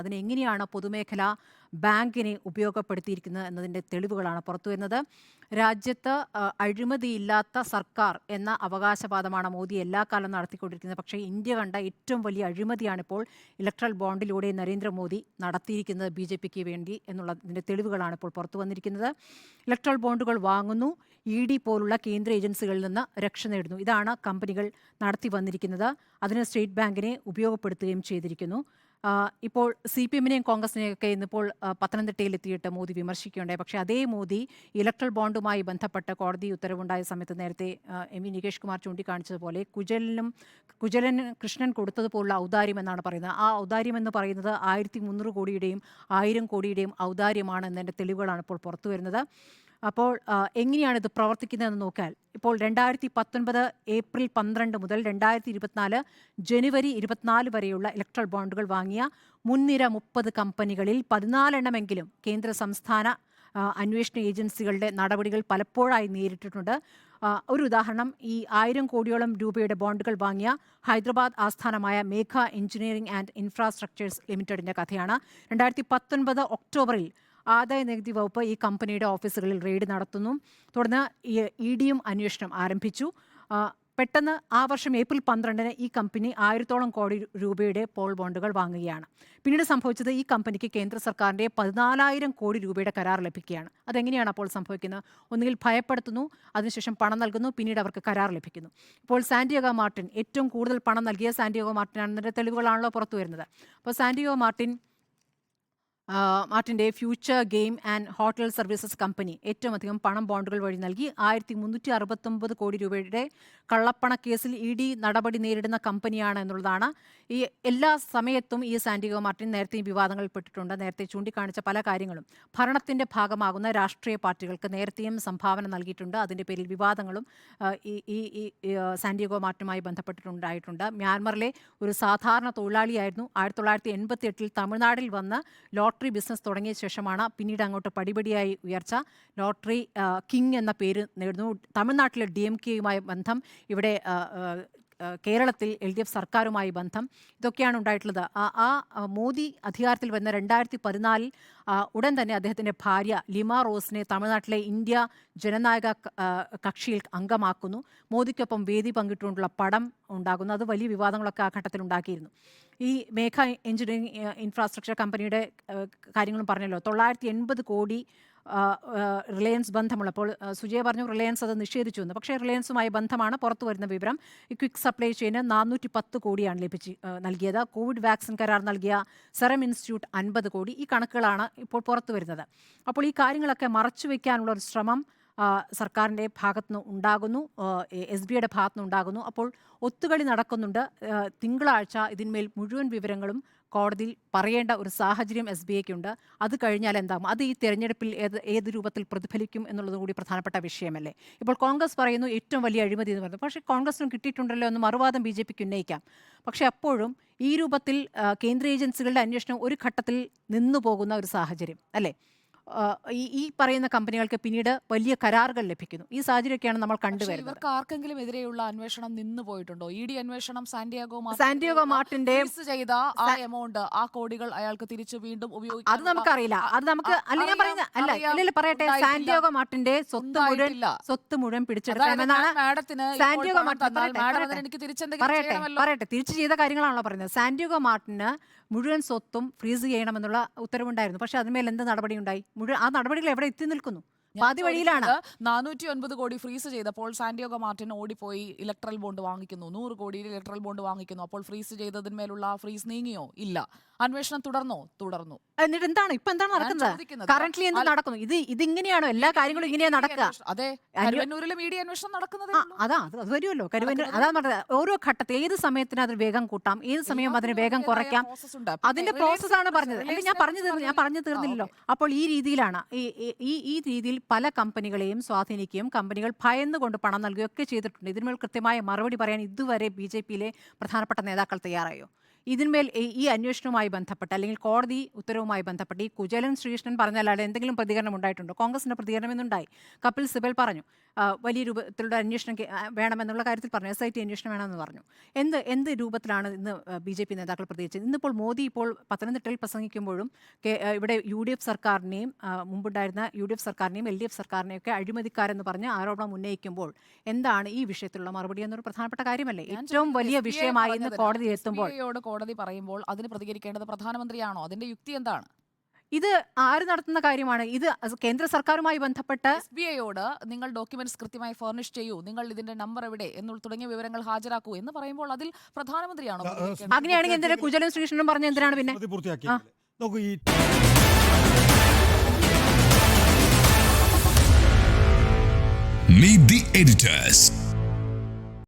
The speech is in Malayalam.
അതിനെങ്ങനെയാണ് പൊതുമേഖലാ ബാങ്കിനെ ഉപയോഗപ്പെടുത്തിയിരിക്കുന്നത് എന്നതിൻ്റെ തെളിവുകളാണ് പുറത്തുവരുന്നത്. രാജ്യത്ത് അഴിമതിയില്ലാത്ത സർക്കാർ എന്ന അവകാശവാദമാണ് മോദി എല്ലാ കാലം നടത്തിക്കൊണ്ടിരിക്കുന്നത്. പക്ഷേ ഇന്ത്യ കണ്ട ഏറ്റവും വലിയ അഴിമതിയാണിപ്പോൾ ഇലക്ട്രൽ ബോണ്ടിലൂടെ നരേന്ദ്രമോദി നടത്തിയിരിക്കുന്നത് BJPക്ക് വേണ്ടി എന്നുള്ളതിൻ്റെ തെളിവുകളാണ് ഇപ്പോൾ പുറത്തു വന്നിരിക്കുന്നത്. ഇലക്ട്രൽ ബോണ്ടുകൾ വാങ്ങുന്നു, ED പോലുള്ള കേന്ദ്ര ഏജൻസികളിൽ നിന്ന് രക്ഷ നേടുന്നു. ഇതാണ് കമ്പനികൾ നടത്തി വന്നിരിക്കുന്നത്. അതിന് സ്റ്റേറ്റ് ബാങ്കിനെ ഉപയോഗപ്പെടുത്തുകയും ചെയ്തിരിക്കുന്നു. ഇപ്പോൾ CPMനെയും കോൺഗ്രസിനെയൊക്കെ ഇന്നിപ്പോൾ പത്തനംതിട്ടയിലെത്തിയിട്ട് മോദി വിമർശിക്കുകയുണ്ടായി. പക്ഷേ അതേ മോദി ഇലക്ട്രൽ ബോണ്ടുമായി ബന്ധപ്പെട്ട് കോടതി ഉത്തരവുണ്ടായ സമയത്ത് നേരത്തെ MV നികേഷ് കുമാർ ചൂണ്ടിക്കാണിച്ചതുപോലെ കുചലന് കൃഷ്ണൻ കൊടുത്തതുപോലുള്ള ഔദാര്യം എന്നാണ് പറയുന്നത്. ആ ഔദാര്യം എന്ന് പറയുന്നത് 1300 കോടിയുടെയും 1000 കോടിയുടെയും ഔദാര്യമാണ് എന്നതിൻ്റെ തെളിവുകളാണ് ഇപ്പോൾ പുറത്തു വരുന്നത്. അപ്പോൾ എങ്ങനെയാണ് ഇത് പ്രവർത്തിക്കുന്നതെന്ന് നോക്കിയാൽ ഇപ്പോൾ 2019 ഏപ്രിൽ 12 മുതൽ 2024 ജനുവരി 24 വരെയുള്ള ഇലക്ട്രൽ ബോണ്ടുകൾ വാങ്ങിയ മുൻനിര 30 കമ്പനികളിൽ 14 എണ്ണമെങ്കിലും കേന്ദ്ര സംസ്ഥാന അന്വേഷണ ഏജൻസികളുടെ നടപടികൾ പലപ്പോഴായി നേരിട്ടിട്ടുണ്ട്. ഒരു ഉദാഹരണം, ഈ 1000 കോടിയോളം രൂപയുടെ ബോണ്ടുകൾ വാങ്ങിയ ഹൈദരാബാദ് ആസ്ഥാനമായ മേഘ എഞ്ചിനീയറിംഗ് ആൻഡ് ഇൻഫ്രാസ്ട്രക്ചേഴ്സ് ലിമിറ്റഡിൻ്റെ കഥയാണ്. 2019 ഒക്ടോബറിൽ ആദായ നികുതി വകുപ്പ് ഈ കമ്പനിയുടെ ഓഫീസുകളിൽ റെയ്ഡ് നടത്തുന്നു. തുടർന്ന് EDയും അന്വേഷണം ആരംഭിച്ചു. പെട്ടെന്ന് ആ വർഷം ഏപ്രിൽ 12-ന് ഈ കമ്പനി 1000-ഓളം കോടി രൂപയുടെ പോൾ ബോണ്ടുകൾ വാങ്ങുകയാണ്. പിന്നീട് സംഭവിച്ചത് ഈ കമ്പനിക്ക് കേന്ദ്ര സർക്കാരിൻ്റെ 14,000 കോടി രൂപയുടെ കരാർ ലഭിക്കുകയാണ്. അതെങ്ങനെയാണ് അപ്പോൾ സംഭവിക്കുന്നത്? ഒന്നുകിൽ ഭയപ്പെടുത്തുന്നു, അതിനുശേഷം പണം നൽകുന്നു, പിന്നീട് അവർക്ക് കരാർ ലഭിക്കുന്നു. ഇപ്പോൾ സാന്റിയാഗോ മാർട്ടിൻ ഏറ്റവും കൂടുതൽ പണം നൽകിയ സാന്റിയാഗോ മാർട്ടിനാണെന്നതിൻ്റെ തെളിവുകളാണല്ലോ പുറത്തു വരുന്നത്. അപ്പോൾ സാന്റിയാഗോ മാർട്ടിൻ്റെ future game and hotel services company ഏറ്റവും അധികം പണം ബോണ്ടുകൾ വഴി നൽകി. 1369 കോടി രൂപയുടെ കള്ളപ്പണ കേസിൽ ED നടപടി നേരിടുന്ന കമ്പനിയാണ് എന്നുള്ളതാണ്. ഈ എല്ലാ സമയത്തും ഈ സാന്റിയാഗോ മാർട്ടിൻ നേരത്തെയും വിവാദങ്ങളിൽപ്പെട്ടിട്ടുണ്ട്. നേരത്തെ ചൂണ്ടിക്കാണിച്ച പല കാര്യങ്ങളും ഭരണത്തിൻ്റെ ഭാഗമാകുന്ന രാഷ്ട്രീയ പാർട്ടികൾക്ക് നേരത്തെയും സംഭാവന നൽകിയിട്ടുണ്ട്. അതിൻ്റെ പേരിൽ വിവാദങ്ങളും ഈ സാന്റിയാഗോ മാർട്ടിനുമായി ബന്ധപ്പെട്ടിട്ടുണ്ടായിട്ടുണ്ട്. മ്യാൻമറിലെ ഒരു സാധാരണ തൊഴിലാളിയായിരുന്നു. 1988-ൽ തമിഴ്നാട്ടിൽ വന്ന് ലോട്ടറി ബിസിനസ് തുടങ്ങിയ ശേഷമാണ് പിന്നീട് അങ്ങോട്ട് പടിപടിയായി ഉയർച്ച. ലോട്ടറി കിങ് എന്ന പേര് നേടുന്നു. തമിഴ്നാട്ടിലെ DMKയുമായി ബന്ധം, ഇവിടെ കേരളത്തിൽ LDF സർക്കാരുമായി ബന്ധം, ഇതൊക്കെയാണ് ഉണ്ടായിട്ടുള്ളത്. മോദി അധികാരത്തിൽ വന്ന 2014 ഉടൻ തന്നെ അദ്ദേഹത്തിൻ്റെ ഭാര്യ ലിമ റോസിനെ തമിഴ്നാട്ടിലെ ഇന്ത്യ ജനനായക കക്ഷിയിൽ അംഗമാക്കുന്നു. മോദിക്കൊപ്പം വേദി പങ്കിട്ടുകൊണ്ടുള്ള പടം ഉണ്ടാകുന്നു. അത് വലിയ വിവാദങ്ങളൊക്കെ ആ ഘട്ടത്തിൽ ഉണ്ടാക്കിയിരുന്നു. ഈ മേഘ എഞ്ചിനീയറിംഗ് ഇൻഫ്രാസ്ട്രക്ചർ കമ്പനിയുടെ കാര്യങ്ങളും പറഞ്ഞല്ലോ. 980 കോടി റിലയൻസ് ബന്ധമുള്ളപ്പോൾ സുജയ പറഞ്ഞു റിലയൻസ് അത് നിഷേധിച്ചു എന്ന്. പക്ഷേ റിലയൻസുമായി ബന്ധമാണ് പുറത്തു വരുന്ന വിവരം. ഈ ക്വിക്ക് സപ്ലൈ ചെയിന് 410 കോടിയാണ് നൽകിയത്. കോവിഡ് വാക്സിൻ കരാർ നൽകിയ സെറം ഇൻസ്റ്റിറ്റ്യൂട്ട് 50 കോടി. ഈ കണക്കുകളാണ് ഇപ്പോൾ പുറത്തു വരുന്നത്. അപ്പോൾ ഈ കാര്യങ്ങളൊക്കെ മറച്ചു വയ്ക്കാനുള്ള ഒരു ശ്രമം സർക്കാരിൻ്റെ ഭാഗത്തുനിന്ന് ഉണ്ടാകുന്നു, SBIയുടെ ഭാഗത്തുനിന്ന് ഉണ്ടാകുന്നു. അപ്പോൾ ഒത്തുകളി നടക്കുന്നുണ്ട്. തിങ്കളാഴ്ച ഇതിന്മേൽ മുഴുവൻ വിവരങ്ങളും കോടതിയിൽ പറയേണ്ട ഒരു സാഹചര്യം SBIക്കുണ്ട്. അത് കഴിഞ്ഞാൽ എന്താകും? അത് ഈ തെരഞ്ഞെടുപ്പിൽ ഏത് രൂപത്തിൽ പ്രതിഫലിക്കും എന്നുള്ളതും കൂടി പ്രധാനപ്പെട്ട വിഷയമല്ലേ. ഇപ്പോൾ കോൺഗ്രസ് പറയുന്നു ഏറ്റവും വലിയ അഴിമതി എന്ന് പറയുന്നത്. പക്ഷേ കോൺഗ്രസിനും കിട്ടിയിട്ടുണ്ടല്ലോ എന്ന് മറുവാദം BJPക്ക് ഉന്നയിക്കാം. പക്ഷേ അപ്പോഴും ഈ രൂപത്തിൽ കേന്ദ്ര ഏജൻസികളുടെ അന്വേഷണം ഒരു ഘട്ടത്തിൽ നിന്നു പോകുന്ന ഒരു സാഹചര്യം അല്ലേ. ഈ പറയുന്ന കമ്പനികൾക്ക് പിന്നീട് വലിയ കരാറുകൾ ലഭിക്കുന്നു. ഈ സാഹചര്യമൊക്കെയാണ് നമ്മൾ കണ്ടുവരുന്നത്. ഇവർക്ക് ആർക്കെങ്കിലും എതിരെയുള്ള അന്വേഷണം നിന്നു പോയിട്ടുണ്ടോ? ED അന്വേഷണം സാന്റിയാഗോ മാർട്ടിന്റെ ചെയ്ത ആ എമൗണ്ട്, ആ കോടികൾ അയാൾക്ക് തിരിച്ചു വീണ്ടും ഉപയോഗിക്കാം. അത് നമുക്കറിയില്ല. അത് നമുക്ക് ഞാൻ പറയുന്നത് പറയട്ടെ, സാന്റിയാഗോ മാർട്ടിന്റെ സ്വത്ത് മുഴുവൻ പിടിച്ചെടുക്കണമെന്നാണ് സാന്റിയാഗോ മാർട്ടിൻ പറയട്ടെ. തിരിച്ചു ചെയ്ത കാര്യങ്ങളാണല്ലോ പറയുന്നത്. സാന്റിയാഗോ മാർട്ടിന് മുഴുവൻ സ്വത്തും ഫ്രീസ് ചെയ്യണമെന്നുള്ള ഉത്തരവുണ്ടായിരുന്നു. പക്ഷെ അതിന്മേൽ എന്ത് നടപടി ഉണ്ടായി? ആ നടപടികൾ എവിടെ എത്തി നിൽക്കുന്നു? പാതി വഴിയിലാണ്. 409 കോടി ഫ്രീസ് ചെയ്തപ്പോൾ സാന്റിയാഗോ മാർട്ടിൻ ഓടിപ്പോയി ഇലക്ട്രൽ ബോണ്ട് വാങ്ങിക്കുന്നു. 100 കോടിയിൽ ഇലക്ട്രൽ ബോണ്ട് വാങ്ങിക്കുന്നു. അപ്പോൾ ഫ്രീസ് ചെയ്തതിന്മേലുള്ള ഫ്രീസ് നീങ്ങിയോ? ഇല്ല. അന്വേഷണം തുടർന്നു. എന്നിട്ട് എന്താണ് നടക്കുന്നത്? കറന്റ്ലി എന്ത് നടക്കുന്നു? ഇതിങ്ങനെയാണോ എല്ലാ കാര്യങ്ങളും ഇങ്ങനെയാണ് നടക്കുക? അതെ, കരുവന്നൂരിലും ED അന്വേഷണം നടക്കുന്നത്. അത് വരുമല്ലോ. കരുവന്നൂർ അതാണ് പറഞ്ഞത്. ഓരോ ഘട്ടത്തിൽ ഏത് സമയത്തിന് അതിന് വേഗം കൂട്ടാം, ഏത് സമയം അതിന് വേഗം കുറയ്ക്കാം, അതിന്റെ പ്രോസസ്സാണ് പറഞ്ഞത്. ഞാൻ പറഞ്ഞു തീർന്നില്ലല്ലോ. അപ്പോൾ ഈ രീതിയിലാണ് ഈ രീതിയിൽ പല കമ്പനികളെയും സ്വാധീനിക്കുകയും കമ്പനികൾ ഭയന്നുകൊണ്ട് പണം നൽകുകയൊക്കെ ചെയ്തിട്ടുണ്ട്. ഇതിന്മേൽ കൃത്യമായ മറുപടി പറയാൻ ഇതുവരെ BJPയിലെ പ്രധാനപ്പെട്ട നേതാക്കൾ തയ്യാറായോ? ഇതിന്മേൽ ഈ അന്വേഷണവുമായി ബന്ധപ്പെട്ട് അല്ലെങ്കിൽ കോടതി ഉത്തരവുമായി ബന്ധപ്പെട്ട് ഈ കുചേലൻ ശ്രീകൃഷ്ണൻ പറഞ്ഞല്ലാതെ എന്തെങ്കിലും പ്രതികരണം ഉണ്ടായിട്ടുണ്ടോ? കോൺഗ്രസിന്റെ പ്രതികരണം ഇന്നുണ്ടായി. കപിൽ സിബൽ പറഞ്ഞു വലിയ രൂപത്തിലുള്ള അന്വേഷണം വേണമെന്നുള്ള കാര്യത്തിൽ പറഞ്ഞു, SIT അന്വേഷണം വേണമെന്ന് പറഞ്ഞു. എന്ത് രൂപത്തിലാണ് ഇന്ന് BJP നേതാക്കൾ പ്രതികരിച്ചത്? ഇന്നിപ്പോൾ മോദി ഇപ്പോൾ പത്തനംതിട്ടയിൽ പ്രസംഗിക്കുമ്പോഴും ഇവിടെ UDF സർക്കാരിനെയും മുമ്പുണ്ടായിരുന്ന UDF സർക്കാരിനെയും LDF സർക്കാരിനെയും ഒക്കെ അഴിമതിക്കാരെന്ന് പറഞ്ഞ് ആരോപണം ഉന്നയിക്കുമ്പോൾ എന്താണ് ഈ വിഷയത്തിലുള്ള മറുപടി എന്നൊരു പ്രധാനപ്പെട്ട കാര്യമല്ലേ? ഏറ്റവും വലിയ വിഷയമായി ഇന്ന് കോടതി എത്തുമ്പോൾ കോടതി പറയുമ്പോൾ അതിന് പ്രതികരിക്കേണ്ടത് പ്രധാനമന്ത്രിയാണോ? അതിന്റെ യുക്തി എന്താണ്? ഇത് ആര് നടത്തുന്ന കാര്യമാണ്? ഇത് കേന്ദ്ര സർക്കാരുമായി ബന്ധപ്പെട്ട് SBIയോട് നിങ്ങൾ ഡോക്യുമെന്റ്സ് കൃത്യമായി ഫർണിഷ് ചെയ്യൂ, നിങ്ങൾ ഇതിന്റെ നമ്പർ എവിടെ എന്നുള്ള തുടങ്ങിയ വിവരങ്ങൾ ഹാജരാക്കൂ എന്ന് പറയുമ്പോൾ അതിൽ പ്രധാനമന്ത്രിയാണോ? അങ്ങനെയാണെങ്കിൽ എന്തിനാ കുചേലൻ ശ്രീകൃഷ്ണൻ പറഞ്ഞ എന്തിനാണ് പിന്നെ? നോക്കൂ, ഈ Meet the editors.